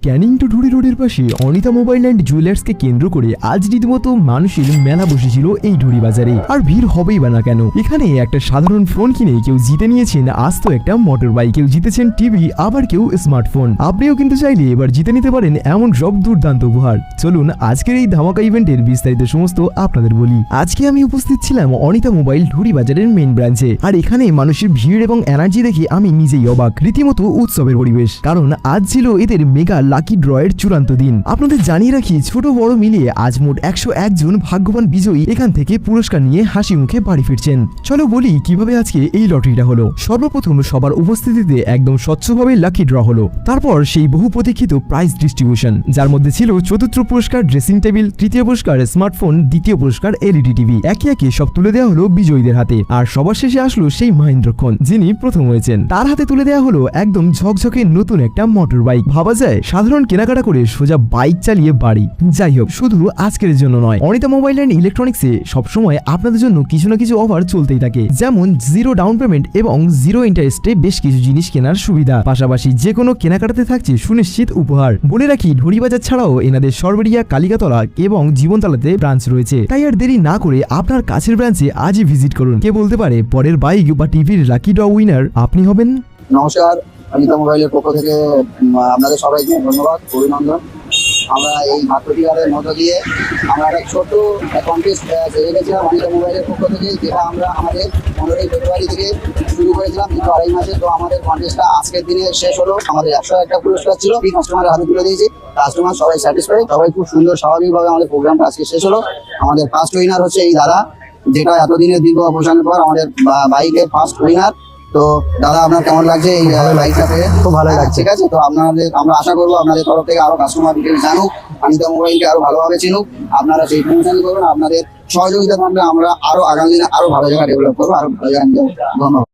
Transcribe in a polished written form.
Canning two ঢুড়ি রোডের পাশে Anita mobile and জুয়েলার্সকে কেন্দ্র করে আজ রীতিমতো মানুষের মেলা বসেছিল এই ঢুড়ি বাজারে। আর ভিড় হবেই বা না কেন, এখানে একটা সাধারণ ফোন কিনে কেউ জিতে নিয়েছেন আস্ত একটা মোটর বাইক, কেউ জিতেছেন টিভি, আবার কেউ স্মার্টফোন। আপনিও কিন্তু চাইলে এবার জিতে নিতে পারেন এমন সব দুর্দান্ত উপহার। চলুন আজকের এই ধামাকা ইভেন্টের বিস্তারিত সমস্ত আপনাদের বলি। আজকে আমি উপস্থিত ছিলাম অনিতা মোবাইল ঢুড়ি বাজারের মেইন ব্রাঞ্চে, আর এখানে মানুষের ভিড় এবং এনার্জি দেখে আমি নিজেই অবাক। রীতিমতো উৎসবের পরিবেশ, কারণ আজ ছিল এদের মেগা লাকি ড্রয়ের চূড়ান্ত দিন। আপনাদের জানিয়ে রাখি, ছোট বড় মিলিয়ে আজ মোট 101 জন ভাগ্যবান বিজয়ী এখান থেকে পুরস্কার নিয়ে হাসি মুখে বাড়ি ফিরছেন। চলো বলি কিভাবে আজকে এই লটারিটা হলো। সর্বপ্রথম সবার উপস্থিতিতে একদম স্বচ্ছভাবে লাকি ড্র হলো। তারপর সেই বহু প্রতীক্ষিত প্রাইজ ডিস্ট্রিবিউশন, যার মধ্যে ছিল চতুর্থ পুরস্কার ড্রেসিং টেবিল, তৃতীয় পুরস্কার স্মার্টফোন, দ্বিতীয় পুরস্কার এলইডি টিভি। একে একে সব তুলে দেওয়া হলো বিজয়ীদের হাতে। আর সবার শেষে আসলো সেই মহেন্দ্রক্ষণ, যিনি প্রথম হয়েছেন। তার হাতে তুলে দেওয়া হলো একদম ঝকঝকে নতুন একটা মোটর বাইক। ভাবা যায় সাধারণ কেনাকাটা করে সোজা বাইক চালিয়ে বাড়ি। যাই হোক, শুধু আজকের জন্য নয়, অনিতা মোবাইল অ্যান্ড ইলেকট্রনিক্সে সবসময় আপনাদের জন্য কিছু না কিছু অফার চলতেই থাকে, যেমন জিরো ডাউন পেমেন্ট এবং জিরো ইন্টারেস্টে বেশ কিছু জিনিস কেনার সুবিধা। পাশাপাশি যে কোনো কেনাকাটাতে থাকছে সুনিশ্চিত উপহার। বলে রাখি, ঢুড়ি বাজার ছাড়াও এনাদের সরবেরিয়া, কালিকাতলা এবং জীবনতলাতে ব্রাঞ্চ রয়েছে। তাই আর দেরি না করে আপনার কাছের ব্রাঞ্চে আজই ভিজিট করুন। কে বলতে পারে পরের বাইক বা টিভির লাকি ড্র উইনার আপনি হবেন। নমস্কার, অনিতা মোবাইলের পক্ষ থেকে আপনাদের সবাইকে ধন্যবাদ, অভিনন্দন। আমরা এই ভাগ্যটিকারের মধ্য দিয়ে আমরা একটা ছোট কন্টেস্ট সেরে গেছিলাম অনিতা মোবাইলের পক্ষ থেকে, যেটা আমরা আমাদের 15ই ফেব্রুয়ারি থেকে শুরু করেছিলাম, কিন্তু 2.5 মাসে। তো আমাদের কন্টেস্টটা আজকের দিনে শেষ হলো। আমাদের 101টা পুরস্কার ছিল, এই কাস্টমারের হাতে তুলে দিয়েছি। কাস্টমার সবাই স্যাটিসফাইড, সবাই খুব সুন্দর স্বাভাবিকভাবে আমাদের প্রোগ্রামটা আজকে শেষ হলো। আমাদের ফার্স্ট উইনার হচ্ছে এই দাদা, যেটা এতদিনের দীর্ঘ অবসানের পর আমাদের বাইকের ফার্স্ট উইনার। তো দাদা, আপনার কেমন লাগছে এই বাইকটা পেয়ে? খুব ভালো লাগছে। ঠিক আছে, তো আমরা আশা করবো আপনাদের তরফ থেকে আরো কাস্টমার ডিটেইলস জানুক, অনিতা মোবাইলকে আরো ভালোভাবে চিনুক। আপনারা সেই প্রমোশন করুন, আপনাদের সহযোগিতা থাকলে আমরা আরো আগামী দিনে আরো ভালো জায়গা ডেভেলপ করবো, আরো ভালো জায়গা। ধন্যবাদ।